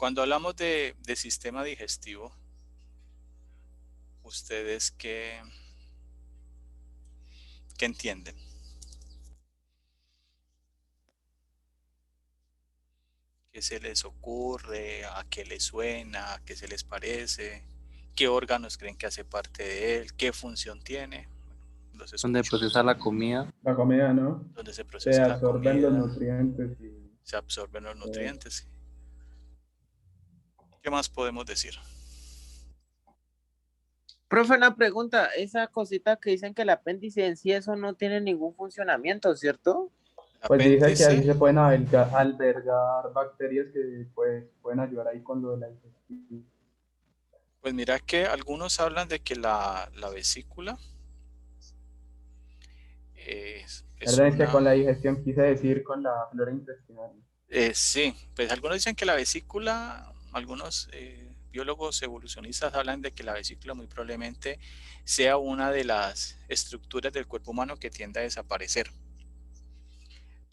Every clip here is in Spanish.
Cuando hablamos de sistema digestivo, ¿ustedes qué entienden? ¿Qué se les ocurre? ¿A qué les suena? ¿A qué se les parece? ¿Qué órganos creen que hace parte de él? ¿Qué función tiene? Los Donde escucho. procesa la comida. La comida, ¿no? ¿Dónde se Se procesa la absorben los comida? nutrientes y Se absorben los eh, nutrientes. ¿Qué más podemos decir? Profe, una pregunta, esa cosita que dicen que el apéndice en sí, eso no tiene ningún funcionamiento, ¿cierto? El pues dice que apéndice. allí se pueden albergar bacterias que pues pueden ayudar ahí con lo de la digestión. Pues mira que algunos hablan de que la vesícula es Perdón, es que una... con la digestión quise decir con la flora intestinal. Sí, pues algunos dicen que la vesícula, algunos biólogos evolucionistas hablan de que la vesícula muy probablemente sea una de las estructuras del cuerpo humano que tiende a desaparecer.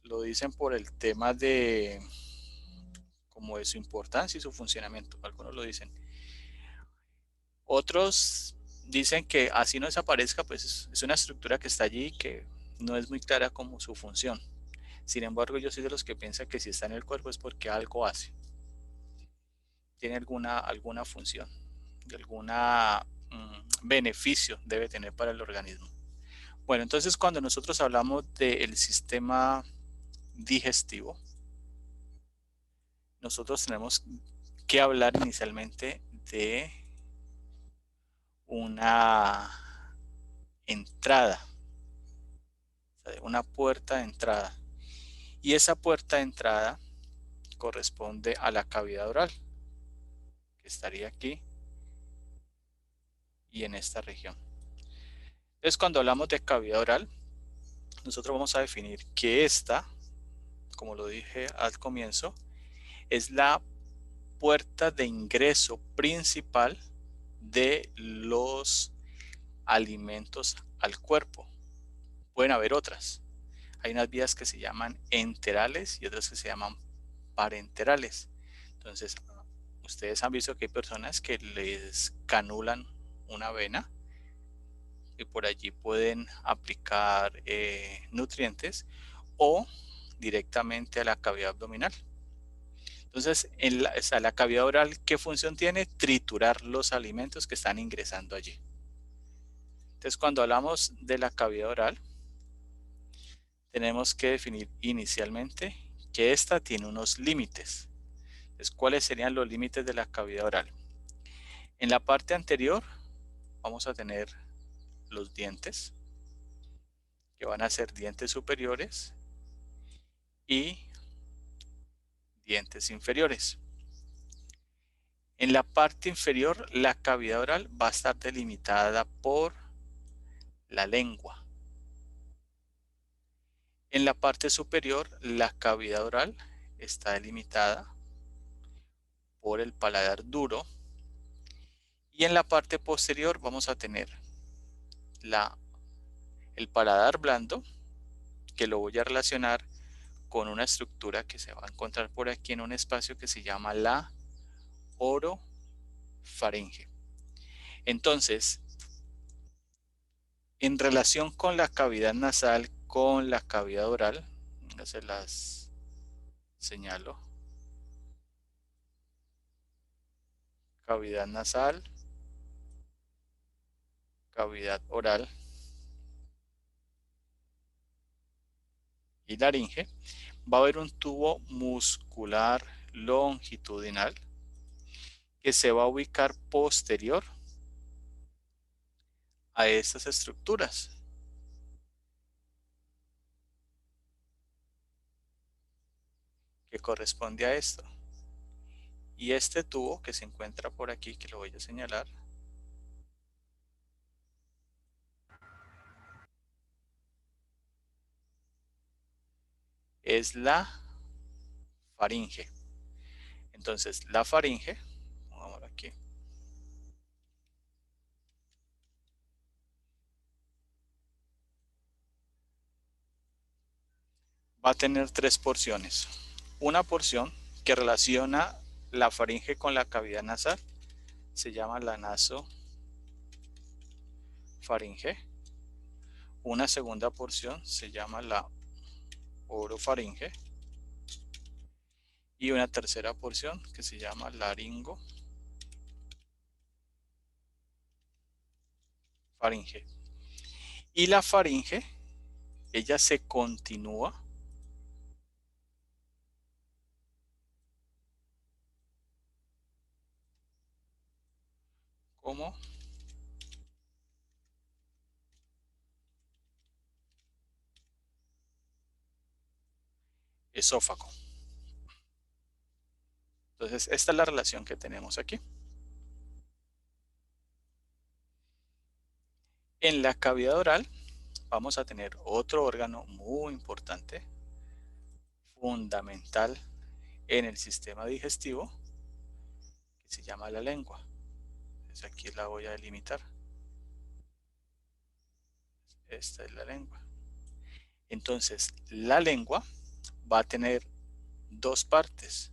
Lo dicen por el tema de como de su importancia y su funcionamiento, algunos lo dicen. Otros dicen que así no desaparezca, pues es una estructura que está allí que no es muy clara como su función. Sin embargo, yo soy de los que piensan que si está en el cuerpo es porque algo hace, tiene alguna función, y alguna beneficio debe tener para el organismo. Bueno, entonces cuando nosotros hablamos del sistema digestivo, nosotros tenemos que hablar inicialmente de una entrada, o sea, de una puerta de entrada. Y esa puerta de entrada corresponde a la cavidad oral, que estaría aquí y en esta región. Entonces, cuando hablamos de cavidad oral, nosotros vamos a definir que esta, como lo dije al comienzo, es la puerta de ingreso principal de los alimentos al cuerpo. Pueden haber otras. Hay unas vías que se llaman enterales y otras que se llaman parenterales. Entonces, ustedes han visto que hay personas que les canulan una vena y por allí pueden aplicar nutrientes o directamente a la cavidad abdominal. Entonces, la cavidad oral, ¿qué función tiene? Triturar los alimentos que están ingresando allí. Entonces, cuando hablamos de la cavidad oral, tenemos que definir inicialmente que esta tiene unos límites. Entonces, ¿cuáles serían los límites de la cavidad oral? En la parte anterior vamos a tener los dientes, que van a ser dientes superiores y dientes inferiores. En la parte inferior, la cavidad oral va a estar delimitada por la lengua. En la parte superior, la cavidad oral está delimitada por el paladar duro. Y en la parte posterior vamos a tener el paladar blando, que lo voy a relacionar con una estructura que se va a encontrar por aquí en un espacio que se llama la orofaringe. Entonces, en relación con la cavidad nasal, con la cavidad oral, ya se las señalo. Cavidad nasal, cavidad oral y laringe. Va a haber un tubo muscular longitudinal que se va a ubicar posterior a estas estructuras. Que corresponde a esto. Y este tubo que se encuentra por aquí, que lo voy a señalar, es la faringe. Entonces, la faringe, vamos aquí, va a tener tres porciones. Una porción que relaciona la faringe con la cavidad nasal se llama la nasofaringe. Una segunda porción se llama la orofaringe. Y una tercera porción que se llama laringofaringe. Y la faringe, ella se continúa como esófago. Entonces, esta es la relación que tenemos aquí. En la cavidad oral vamos a tener otro órgano muy importante, fundamental en el sistema digestivo, que se llama la lengua. Entonces, aquí la voy a delimitar. Esta es la lengua. Entonces, la lengua va a tener dos partes.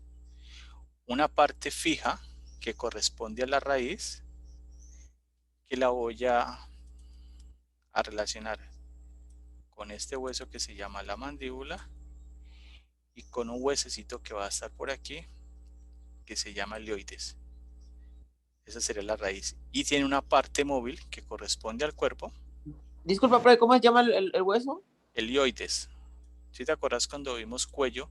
Una parte fija que corresponde a la raíz, que la voy a relacionar con este hueso que se llama la mandíbula y con un huesecito que va a estar por aquí que se llama el lioides. Esa sería la raíz. Y tiene una parte móvil que corresponde al cuerpo. Disculpa, pero ¿cómo se llama el hueso? El lioides. Si te acuerdas cuando vimos cuello,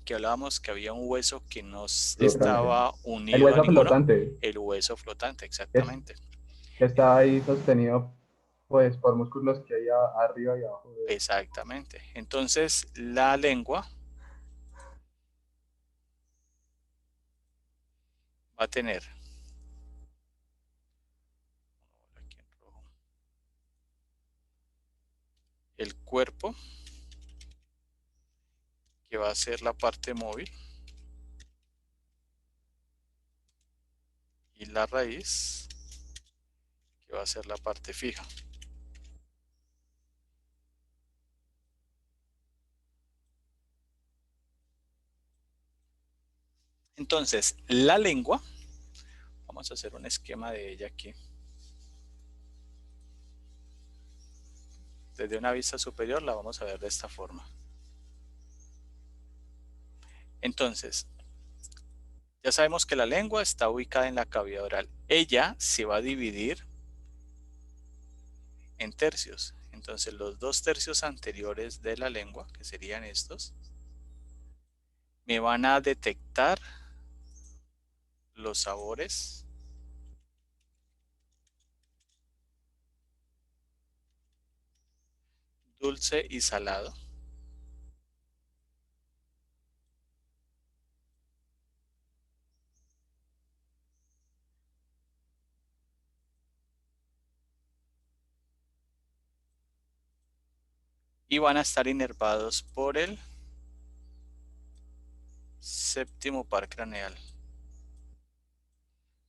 que hablábamos que había un hueso que no Flotante. estaba El unido a hueso ninguno? flotante, El hueso flotante, es, exactamente. que está ahí sostenido pues por músculos que hay arriba y abajo de él. Exactamente. Entonces, la lengua va a tener aquí en rojo, el cuerpo, que va a ser la parte móvil, y la raíz, que va a ser la parte fija. Entonces, la lengua, vamos a hacer un esquema de ella aquí. Desde una vista superior la vamos a ver de esta forma. Entonces, ya sabemos que la lengua está ubicada en la cavidad oral. Ella se va a dividir en tercios. Entonces, los 2 tercios anteriores de la lengua, que serían estos, me van a detectar los sabores dulce y salado. Y van a estar inervados por el séptimo par craneal.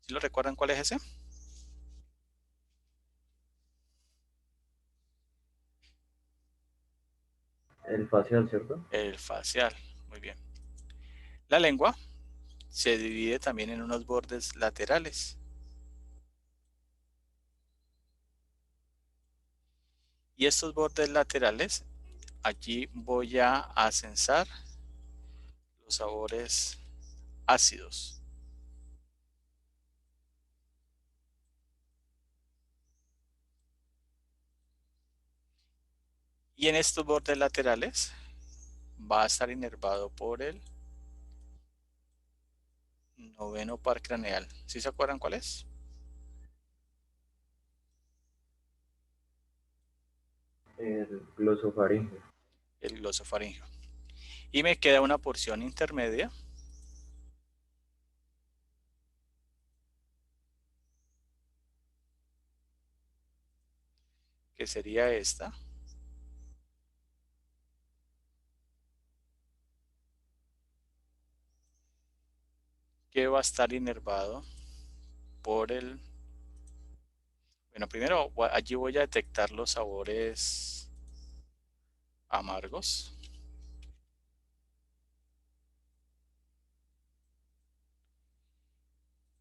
¿Sí lo recuerdan cuál es ese? El facial, ¿cierto? El facial. Muy bien. La lengua se divide también en unos bordes laterales. Y estos bordes laterales, allí voy a censar los sabores ácidos. Y en estos bordes laterales va a estar inervado por el noveno par craneal. ¿Sí se acuerdan cuál es? El glosofaringe. El glosofaringeo. Y me queda una porción intermedia que sería esta, que va a estar inervado por el... Bueno, primero allí voy a detectar los sabores amargos.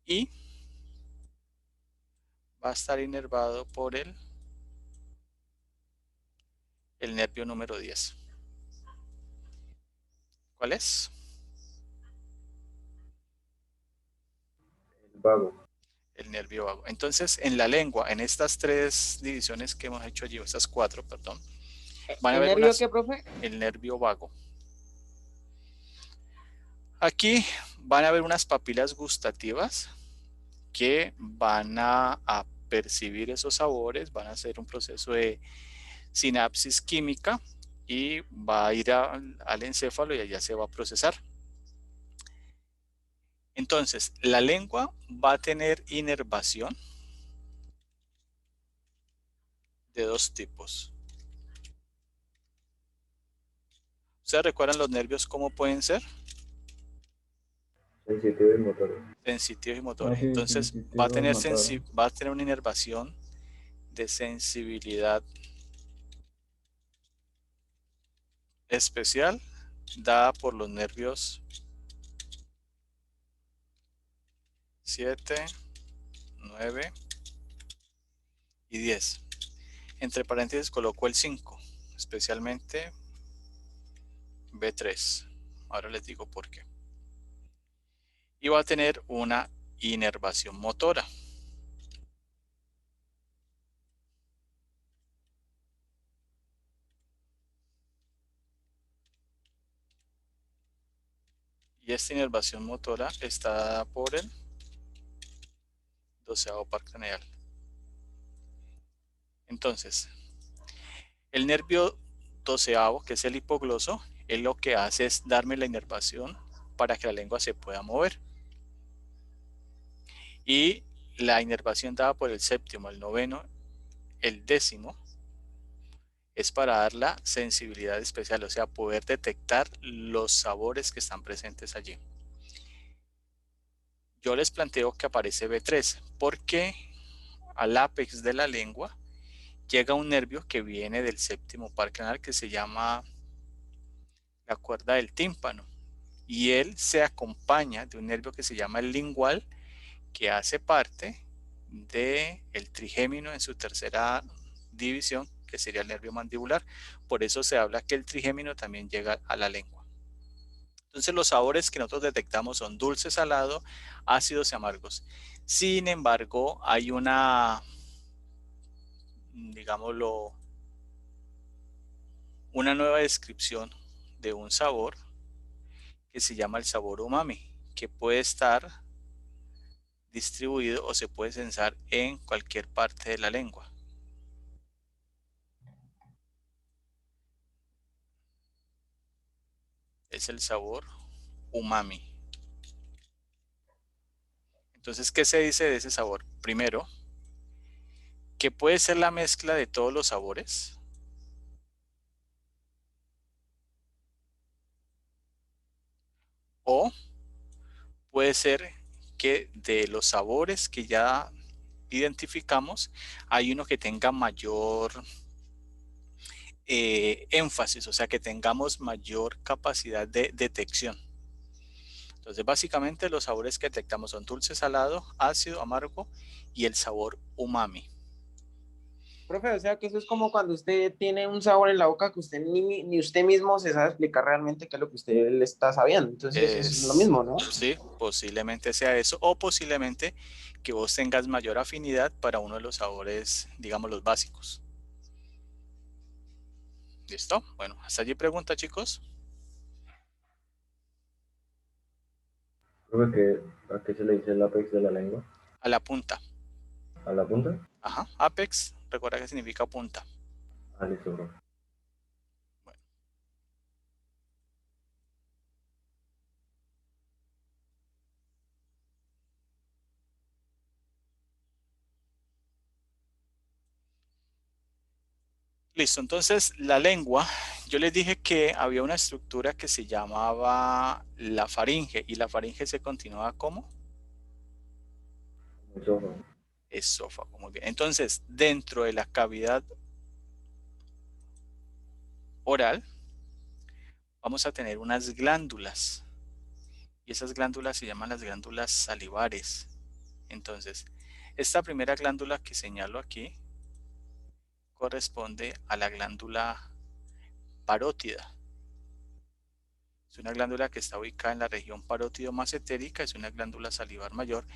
y va a estar inervado por el nervio número 10. ¿Cuál es? El vago. El nervio vago. Entonces, en la lengua, en estas tres divisiones que hemos hecho allí, o estas cuatro, perdón, van a ¿El haber nervio qué, profe? el nervio vago. Aquí van a haber unas papilas gustativas que van a percibir esos sabores, van a hacer un proceso de sinapsis química y va a ir al encéfalo y allá se va a procesar. Entonces, la lengua va a tener inervación de dos tipos. ¿Ustedes recuerdan los nervios cómo pueden ser? Sensitivo y motor. Sensitivos y motores. Sí, Entonces, sensitivos motores. va a tener una inervación de sensibilidad especial dada por los nervios 7, 9 y 10. Entre paréntesis coloco el 5, especialmente B3. Ahora les digo por qué. Y va a tener una inervación motora. Y esta inervación motora está dada por el 12º par craneal. Entonces, el nervio 12º, que es el hipogloso, él lo que hace es darme la inervación para que la lengua se pueda mover. Y la inervación dada por el séptimo, el noveno, el décimo, es para dar la sensibilidad especial, o sea, poder detectar los sabores que están presentes allí. Yo les planteo que aparece B3 porque al ápex de la lengua llega un nervio que viene del séptimo par craneal que se llama la cuerda del tímpano, y él se acompaña de un nervio que se llama el lingual, que hace parte del trigémino en su tercera división, que sería el nervio mandibular. Por eso se habla que el trigémino también llega a la lengua. Entonces los sabores que nosotros detectamos son dulce, salado, ácidos y amargos. Sin embargo, hay una, digámoslo, una nueva descripción de un sabor que se llama el sabor umami, que puede estar distribuido o se puede sensar en cualquier parte de la lengua. Es el sabor umami. Entonces, ¿qué se dice de ese sabor? Primero, que puede ser la mezcla de todos los sabores, o puede ser que de los sabores que ya identificamos, hay uno que tenga mayor énfasis, o sea, que tengamos mayor capacidad de detección. Entonces, básicamente los sabores que detectamos son dulce, salado, ácido, amargo y el sabor umami. Profe, o sea que eso es como cuando usted tiene un sabor en la boca que usted ni usted mismo se sabe explicar realmente qué es lo que usted le está sabiendo. Entonces es lo mismo, ¿no? Sí, posiblemente sea eso, o posiblemente que vos tengas mayor afinidad para uno de los sabores, digamos, los básicos. ¿Listo? Bueno, hasta allí pregunta, chicos. Creo que ¿a qué se le dice el apex de la lengua? A la punta. ¿A la punta? Ajá, apex, recuerda que significa punta. Ah, listo, bro. Bueno, listo, entonces la lengua, yo les dije que había una estructura que se llamaba la faringe, y la faringe se continuaba como Esófago. esófago. Muy bien. Entonces, dentro de la cavidad oral, vamos a tener unas glándulas, y esas glándulas se llaman las glándulas salivares. Entonces, esta primera glándula que señalo aquí corresponde a la glándula parótida. Es una glándula que está ubicada en la región parótido-masentérica, es una glándula salivar mayor.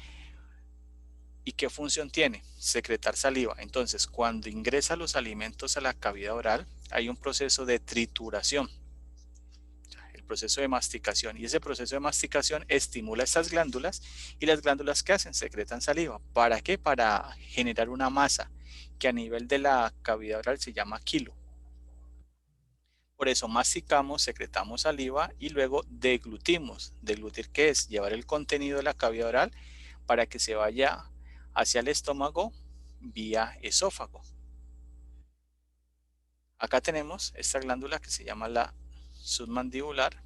¿Y qué función tiene? Secretar saliva. Entonces, cuando ingresa los alimentos a la cavidad oral, hay un proceso de trituración, el proceso de masticación, y ese proceso de masticación estimula estas glándulas, y las glándulas ¿qué hacen? Secretan saliva. ¿Para qué? Para generar una masa que a nivel de la cavidad oral se llama quilo. Por eso masticamos, secretamos saliva y luego deglutimos. ¿Deglutir qué es? Llevar el contenido de la cavidad oral para que se vaya hacia el estómago vía esófago. Acá tenemos esta glándula que se llama la submandibular,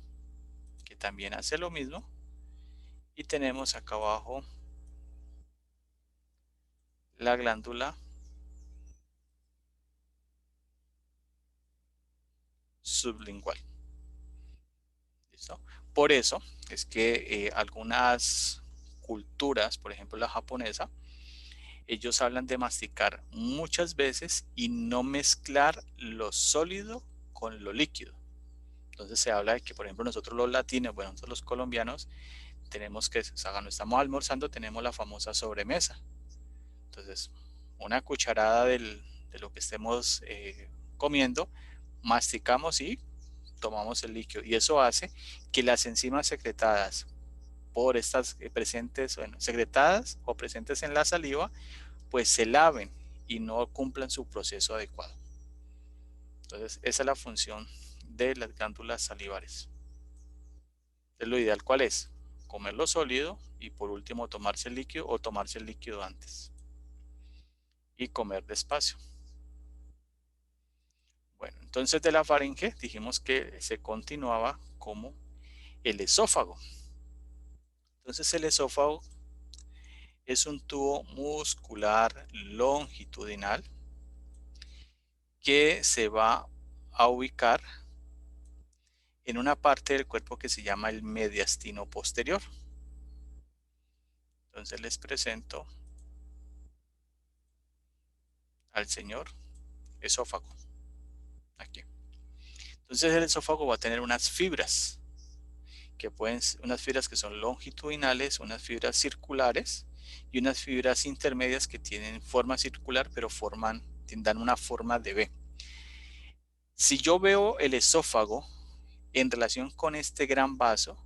que también hace lo mismo. Y tenemos acá abajo la glándula sublingual. ¿Listo? Por eso es que algunas culturas, por ejemplo la japonesa, ellos hablan de masticar muchas veces y no mezclar lo sólido con lo líquido. Entonces se habla de que, por ejemplo, nosotros los latinos, bueno, nosotros los colombianos, tenemos que, o sea, cuando estamos almorzando, tenemos la famosa sobremesa. Entonces, una cucharada de lo que estemos comiendo, masticamos y tomamos el líquido. Y eso hace que las enzimas secretadas por estas presentes, bueno, secretadas o presentes en la saliva, pues se laven y no cumplan su proceso adecuado. Entonces, esa es la función de las glándulas salivares. Entonces, lo ideal, ¿cuál es? Comerlo sólido y por último tomarse el líquido o tomarse el líquido antes. Y comer despacio. Bueno, entonces de la faringe dijimos que se continuaba como el esófago. Entonces el esófago es un tubo muscular longitudinal que se va a ubicar en una parte del cuerpo que se llama el mediastino posterior. Entonces les presento al señor esófago. Aquí. Entonces el esófago va a tener unas fibras que pueden ser unas fibras que son longitudinales, unas fibras circulares y unas fibras intermedias que tienen forma circular pero dan una forma de V. Si yo veo el esófago en relación con este gran vaso,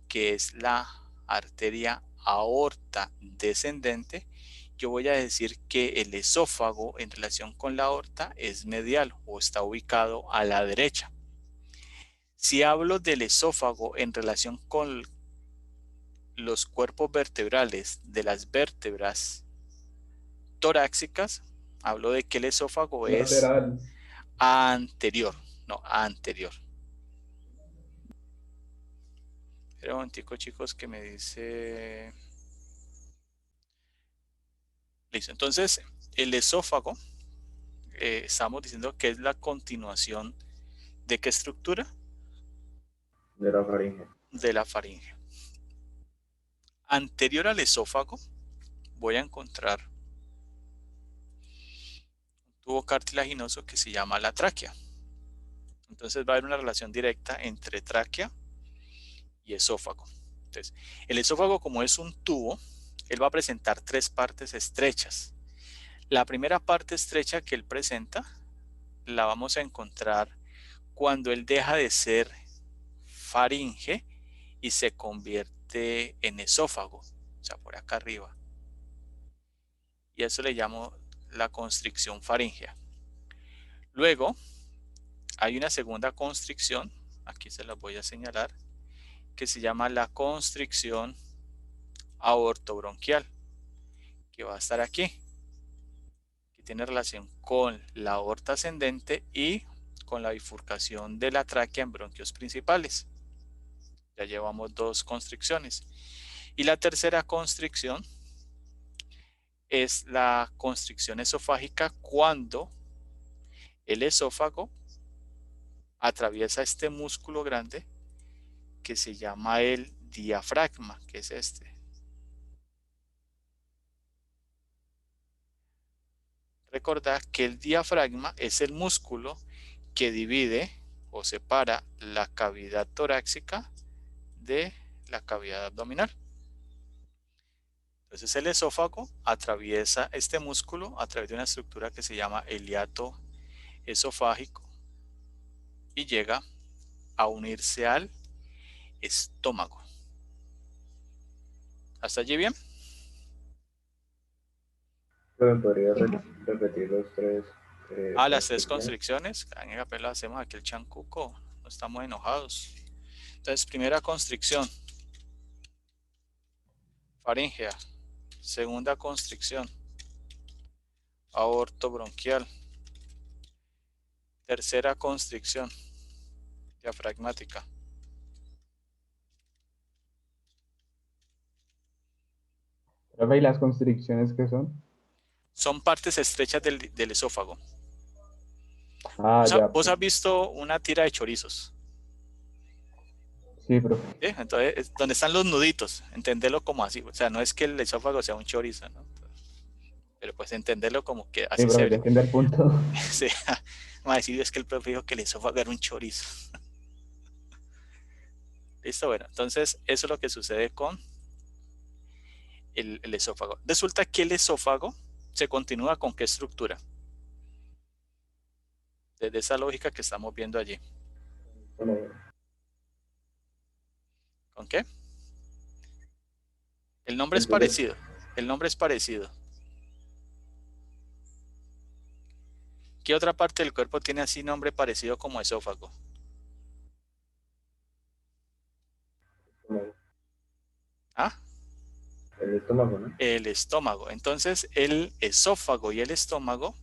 que es la arteria aorta descendente, yo voy a decir que el esófago en relación con la aorta es medial o está ubicado a la derecha. Si hablo del esófago en relación con los cuerpos vertebrales de las vértebras torácicas, hablo de que el esófago lateral. es anterior, no anterior. Espera un momentico, chicos, que me dice... Listo, entonces el esófago, estamos diciendo que es la continuación ¿de qué estructura? De la faringe. De la faringe. Anterior al esófago voy a encontrar un tubo cartilaginoso que se llama la tráquea. Entonces va a haber una relación directa entre tráquea y esófago. Entonces, el esófago, como es un tubo, él va a presentar tres partes estrechas. La primera parte estrecha que él presenta la vamos a encontrar cuando él deja de ser faringe y se convierte en esófago, o sea, por acá arriba. Y eso le llamo la constricción faríngea. Luego, hay una segunda constricción, aquí se la voy a señalar, que se llama la constricción aortobronquial, que va a estar aquí, que tiene relación con la aorta ascendente y con la bifurcación de la tráquea en bronquios principales. Ya llevamos dos constricciones. Y la tercera constricción es la constricción esofágica cuando el esófago atraviesa este músculo grande que se llama el diafragma, que es este. Recordad que el diafragma es el músculo que divide o separa la cavidad torácica de la cavidad abdominal. Entonces el esófago atraviesa este músculo a través de una estructura que se llama el hiato esofágico y llega a unirse al estómago. ¿Hasta allí bien? ¿Me podría repetir los tres Las tres constricciones? constricciones. En el papel lo hacemos aquí el chancuco. No estamos enojados. Entonces, primera constricción, faríngea. Segunda constricción, aorto bronquial. Tercera constricción, diafragmática. Profe, ¿y las constricciones qué son? Son partes estrechas del esófago. Ah, ya, Vos has visto una tira de chorizos. sí, profe. ¿Sí? Entonces, donde están los nuditos, entenderlo como así. O sea, no es que el esófago sea un chorizo, ¿no? Pero pues entenderlo como que Sí, así se profe, ve. ya entiendo el punto. Sí, vamos a decir, es que el profe dijo que el esófago era un chorizo. Listo, bueno, entonces eso es lo que sucede con el esófago. Resulta que el esófago se continúa con qué estructura. Desde esa lógica que estamos viendo allí. ¿Con qué? El nombre es Entonces, parecido. El nombre es parecido. ¿Qué otra parte del cuerpo tiene así nombre parecido como esófago? ¿Ah? el estómago, ¿no? El estómago. Entonces, el esófago y el estómago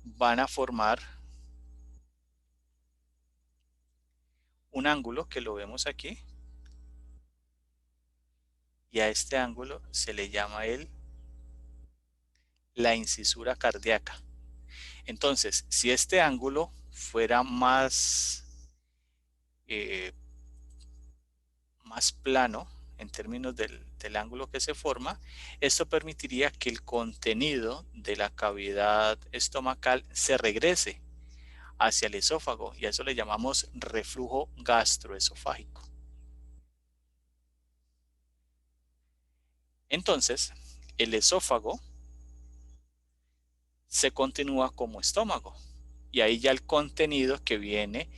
van a formar un ángulo que lo vemos aquí. Y a este ángulo se le llama la incisura cardíaca. Entonces, si este ángulo fuera eh, más plano en términos del ángulo que se forma, esto permitiría que el contenido de la cavidad estomacal se regrese hacia el esófago y a eso le llamamos reflujo gastroesofágico. Entonces, el esófago se continúa como estómago y ahí ya el contenido que viene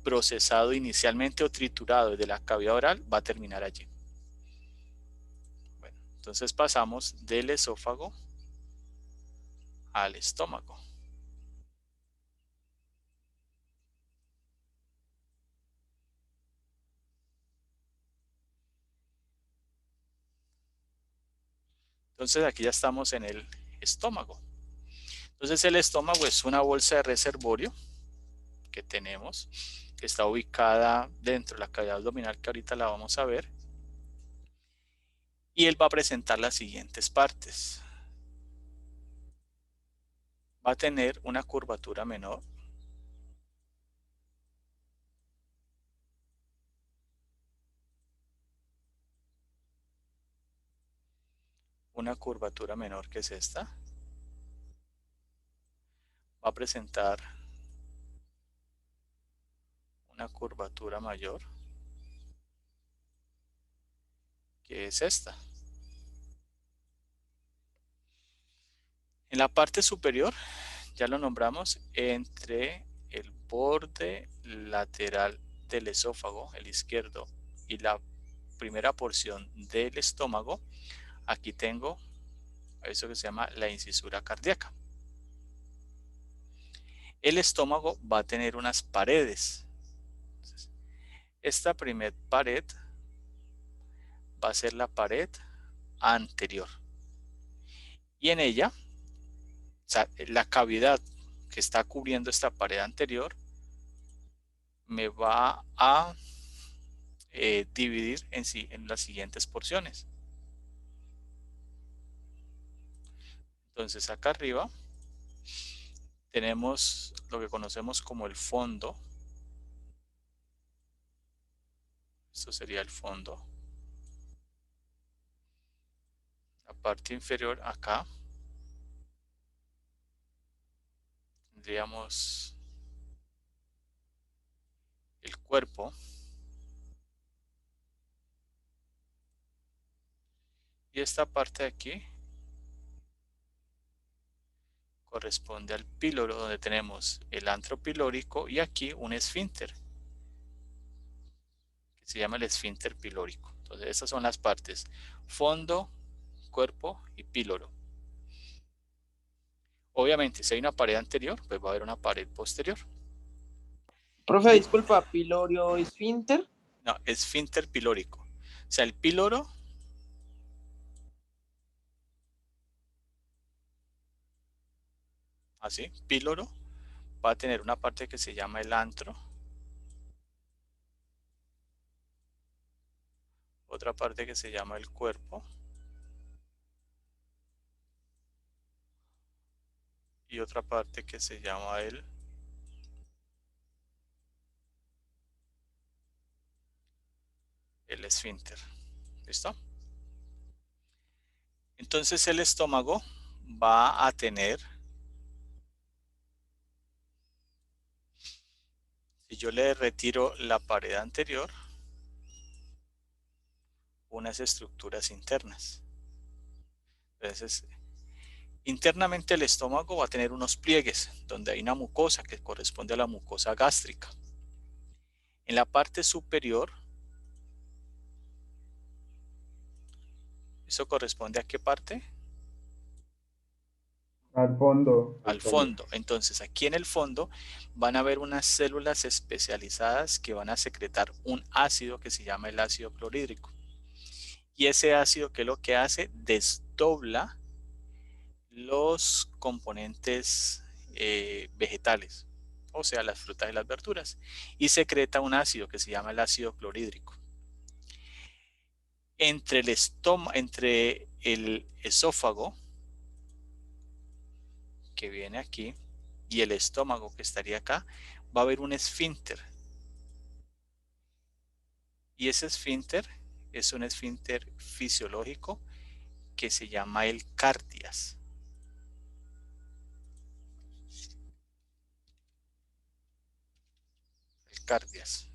procesado inicialmente o triturado desde la cavidad oral va a terminar allí. Bueno, entonces pasamos del esófago al estómago. Entonces aquí ya estamos en el estómago. Entonces el estómago es una bolsa de reservorio que tenemos, que está ubicada dentro de la cavidad abdominal, que ahorita la vamos a ver. Y él va a presentar las siguientes partes. Va a tener una curvatura menor. Una curvatura menor que es esta. Va a presentar una curvatura mayor, que es esta. En la parte superior, ya lo nombramos, entre el borde lateral del esófago, el izquierdo, y la primera porción del estómago, aquí tengo eso que se llama la incisura cardíaca. El estómago va a tener unas paredes. Entonces, esta primera pared va a ser la pared anterior. Y en ella, o sea, la cavidad que está cubriendo esta pared anterior me va a dividir en las siguientes porciones. Entonces acá arriba tenemos lo que conocemos como el fondo. Esto sería el fondo. La parte inferior acá tendríamos el cuerpo y esta parte de aquí corresponde al píloro, donde tenemos el antro pilórico y aquí un esfínter que se llama el esfínter pilórico. Entonces estas son las partes: fondo, cuerpo y píloro. Obviamente si hay una pared anterior, pues va a haber una pared posterior. Profe, disculpa, pilorio esfínter. No, esfínter pilórico. O sea, el píloro, así, píloro, va a tener una parte que se llama el antro, otra parte que se llama el cuerpo y otra parte que se llama el esfínter. ¿Listo? Entonces el estómago va a tener, si yo le retiro la pared anterior, unas estructuras internas. Entonces, internamente el estómago va a tener unos pliegues donde hay una mucosa que corresponde a la mucosa gástrica. En la parte superior, ¿eso corresponde a qué parte? Al fondo. Al fondo. Entonces aquí en el fondo van a haber unas células especializadas que van a secretar un ácido que se llama el ácido clorhídrico. Y ese ácido, ¿qué es lo que hace? Desdobla los componentes vegetales, o sea, las frutas y las verduras, y secreta un ácido que se llama el ácido clorhídrico. Entre el esófago, que viene aquí, y el estómago, que estaría acá, va a haber un esfínter. Y ese esfínter es un esfínter fisiológico que se llama el cardias. El cardias.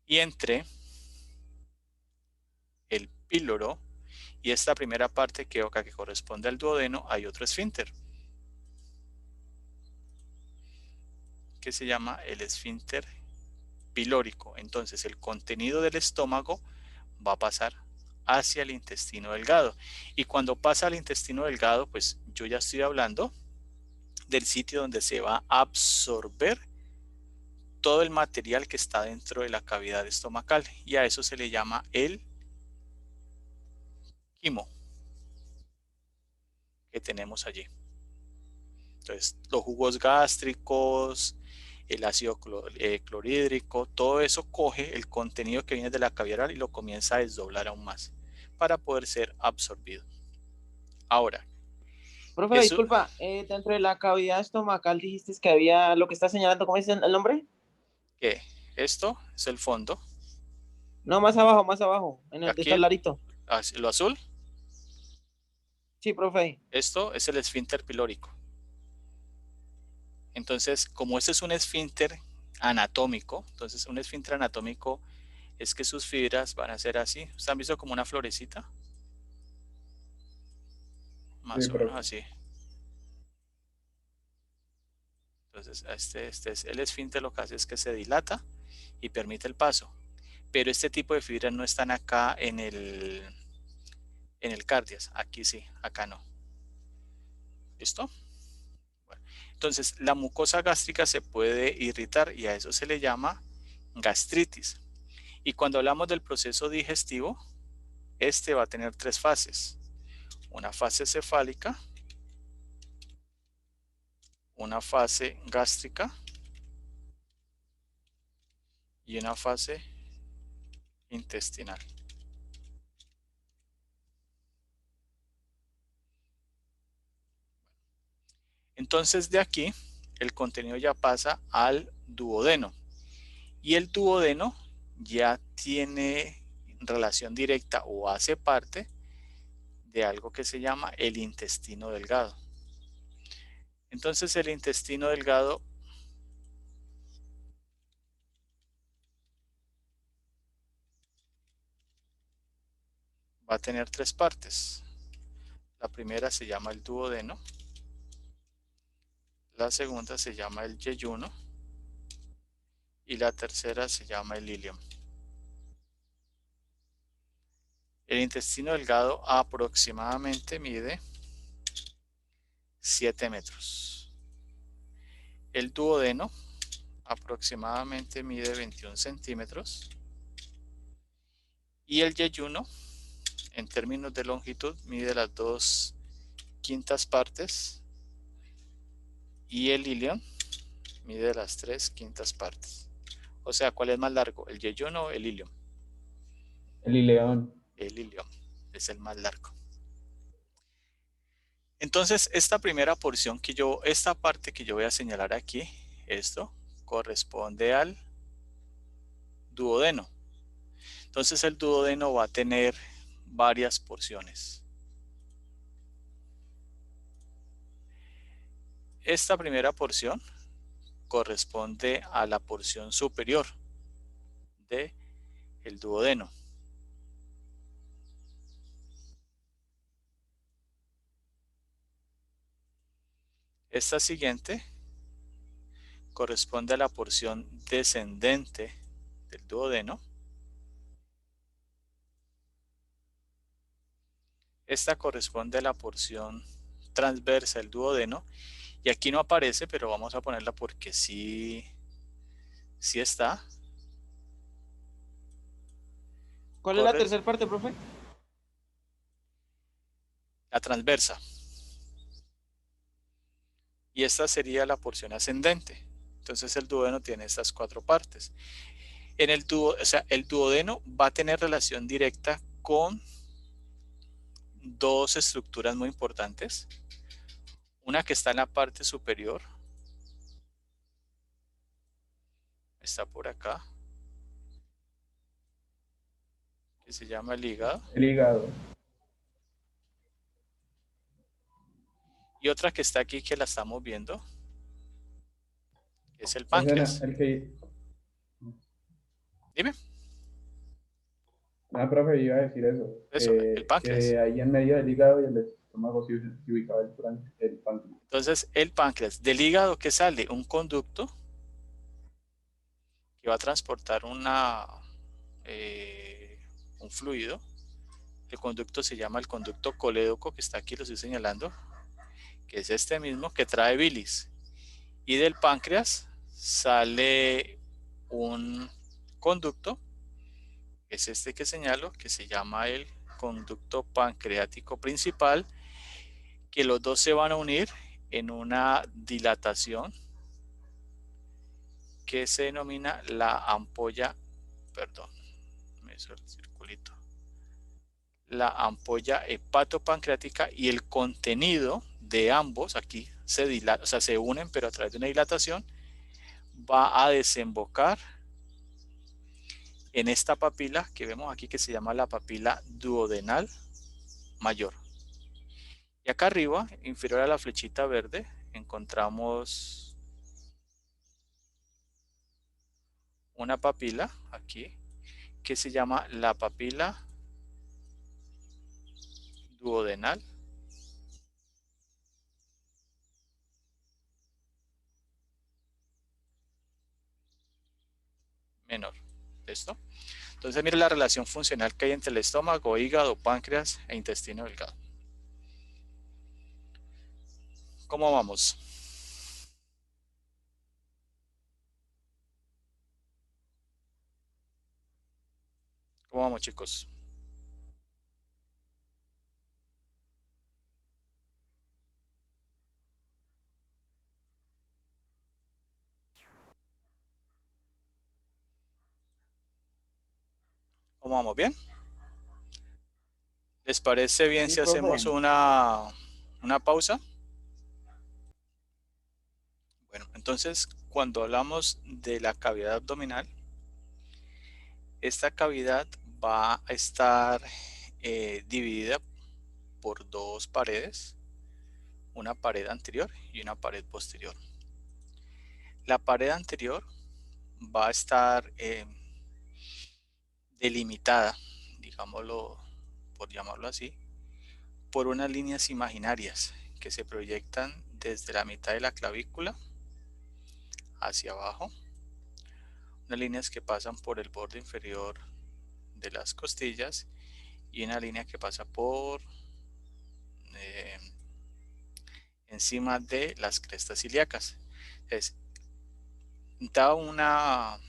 Y entre el píloro y esta primera parte que corresponde al duodeno, hay otro esfínter que se llama el esfínter pilórico. Entonces el contenido del estómago va a pasar hacia el intestino delgado. Y cuando pasa al intestino delgado, pues yo ya estoy hablando del sitio donde se va a absorber todo el material que está dentro de la cavidad estomacal. Y a eso se le llama el quimo que tenemos allí. Entonces, los jugos gástricos, el ácido clorhídrico, todo eso coge el contenido que viene de la cavidad oral y lo comienza a desdoblar aún más para poder ser absorbido. Ahora, Profe, eso, disculpa, dentro de la cavidad estomacal dijiste que había lo que está señalando, ¿cómo es el nombre? ¿qué? Esto es el fondo. No, más abajo, en el está Aquí el larito. lo azul, Sí, profe. esto es el esfínter pilórico. Entonces, como este es un esfínter anatómico, entonces un esfínter anatómico es que sus fibras van a ser así. ¿Ustedes han visto como una florecita? Más Sí, o menos profe. así. Entonces, este es el esfínter, lo que hace es que se dilata y permite el paso. Pero este tipo de fibras no están acá en el cardias. Aquí sí, acá no. ¿Listo? Bueno, entonces, la mucosa gástrica se puede irritar y a eso se le llama gastritis. Y cuando hablamos del proceso digestivo, este va a tener tres fases. Una fase cefálica, una fase gástrica y una fase intestinal. Entonces de aquí el contenido ya pasa al duodeno y el duodeno ya tiene relación directa o hace parte de algo que se llama el intestino delgado. Entonces el intestino delgado va a tener tres partes. La primera se llama el duodeno, la segunda se llama el yeyuno y la tercera se llama el ilion. El intestino delgado aproximadamente mide 7 metros. El duodeno aproximadamente mide 21 centímetros. Y el yeyuno, en términos de longitud, mide las 2/5 partes. Y el ilion mide las 3/5 partes. O sea, ¿cuál es más largo? ¿El yeyuno o el ilion? El ileón. El ilion es el más largo. Entonces, esta primera porción esta parte que yo voy a señalar aquí, esto corresponde al duodeno. Entonces, el duodeno va a tener varias porciones. Esta primera porción corresponde a la porción superior del duodeno. Esta siguiente corresponde a la porción descendente del duodeno. Esta corresponde a la porción transversa del duodeno. Y aquí no aparece, pero vamos a ponerla porque sí está. ¿Cuál es la tercera parte, profe? La transversa. Y esta sería la porción ascendente. Entonces el duodeno tiene estas 4 partes. El duodeno va a tener relación directa con dos estructuras muy importantes. Una que está en la parte superior. Está por acá. Que se llama el hígado. El hígado. Y otra que está aquí que la estamos viendo. Es el páncreas. El que... Dime. Ah, profe, iba a decir eso. Eso, el páncreas. Que ahí en medio del hígado y el estómago se ubicaba el páncreas. Entonces, el páncreas, del hígado que sale un conducto que va a transportar un fluido. El conducto se llama el conducto colédoco, que está aquí, lo estoy señalando, que es este mismo que trae bilis. Y del páncreas sale un conducto, que es este que señalo, que se llama el conducto pancreático principal, que los dos se van a unir en una dilatación que se denomina la ampolla, perdón, me hizo el circulito, la ampolla hepatopancreática, y el contenido de ambos aquí se dilata, o sea, se unen, pero a través de una dilatación va a desembocar en esta papila que vemos aquí, que se llama la papila duodenal mayor. Y acá arriba, inferior a la flechita verde, encontramos una papila aquí que se llama la papila duodenal menor. ¿Listo? Entonces mire la relación funcional que hay entre el estómago, hígado, páncreas e intestino delgado. ¿Cómo vamos? ¿Cómo vamos, chicos? ¿Cómo vamos? ¿Bien? ¿Les parece bien Sí, si profe. hacemos una pausa? Bueno, entonces cuando hablamos de la cavidad abdominal, esta cavidad va a estar dividida por dos paredes, una pared anterior y una pared posterior. La pared anterior va a estar delimitada, digámoslo, por llamarlo así, por unas líneas imaginarias que se proyectan desde la mitad de la clavícula hacia abajo, unas líneas que pasan por el borde inferior de las costillas y una línea que pasa por encima de las crestas ilíacas. Entonces, da una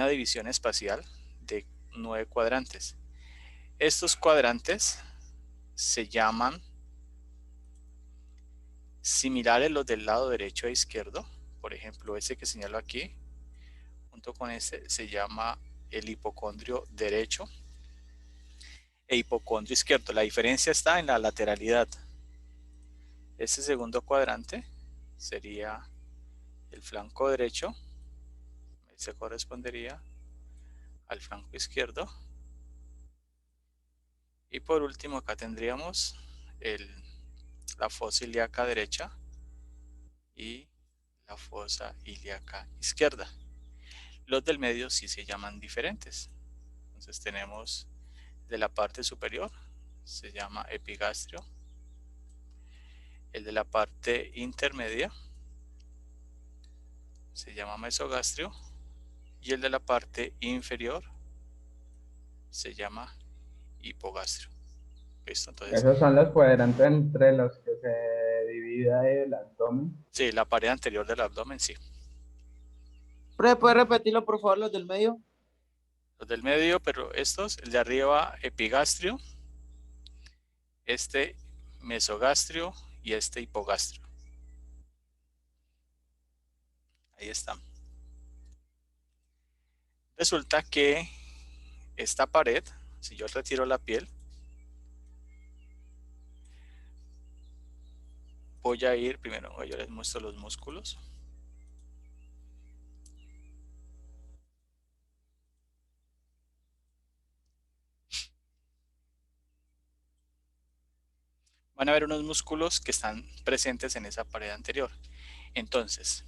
división espacial de 9 cuadrantes. Estos cuadrantes se llaman similares los del lado derecho e izquierdo. Por ejemplo, ese que señalo aquí, junto con este, se llama el hipocondrio derecho e hipocondrio izquierdo. La diferencia está en la lateralidad. Este segundo cuadrante sería el flanco derecho, se correspondería al flanco izquierdo. Y por último acá tendríamos la fosa ilíaca derecha y la fosa ilíaca izquierda. Los del medio sí se llaman diferentes. Entonces tenemos de la parte superior, se llama epigastrio. El de la parte intermedia se llama mesogastrio. Y el de la parte inferior se llama hipogastrio. ¿Listo? Entonces, Esos son los cuadrantes entre los que se divide el abdomen. sí, la pared anterior del abdomen, sí. ¿Puede repetirlo, por favor, los del medio? Los del medio, pero estos, el de arriba epigastrio, este mesogastrio y este hipogastrio. Ahí están. Resulta que esta pared, si yo retiro la piel, voy a ir, primero yo les muestro los músculos. Van a ver unos músculos que están presentes en esa pared anterior. Entonces,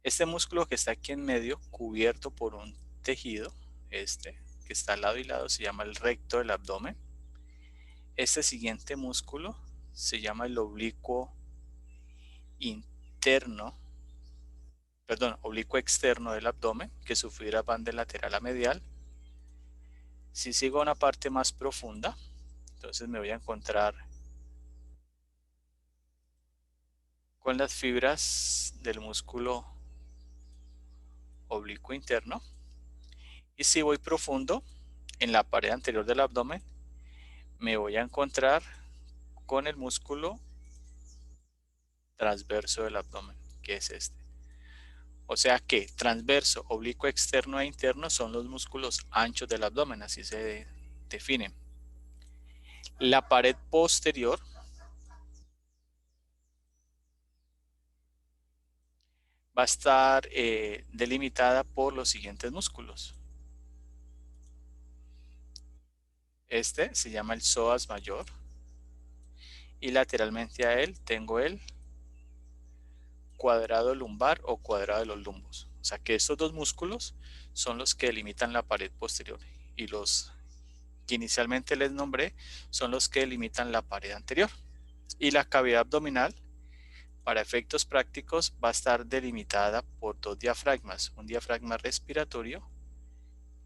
este músculo que está aquí en medio, cubierto por un tejido, este, que está al lado y lado, se llama el recto del abdomen. Este siguiente músculo se llama el oblicuo interno, perdón, oblicuo externo del abdomen, que sus fibras van de lateral a medial. Si sigo a una parte más profunda, entonces me voy a encontrar con las fibras del músculo oblicuo interno. Y si voy profundo en la pared anterior del abdomen, me voy a encontrar con el músculo transverso del abdomen, que es este. O sea que transverso, oblicuo externo e interno son los músculos anchos del abdomen, así se definen. La pared posterior va a estar delimitada por los siguientes músculos. Este se llama el psoas mayor y lateralmente a él tengo el cuadrado lumbar o cuadrado de los lumbos. O sea que estos dos músculos son los que delimitan la pared posterior y los que inicialmente les nombré son los que delimitan la pared anterior. Y la cavidad abdominal, para efectos prácticos, va a estar delimitada por dos diafragmas, un diafragma respiratorio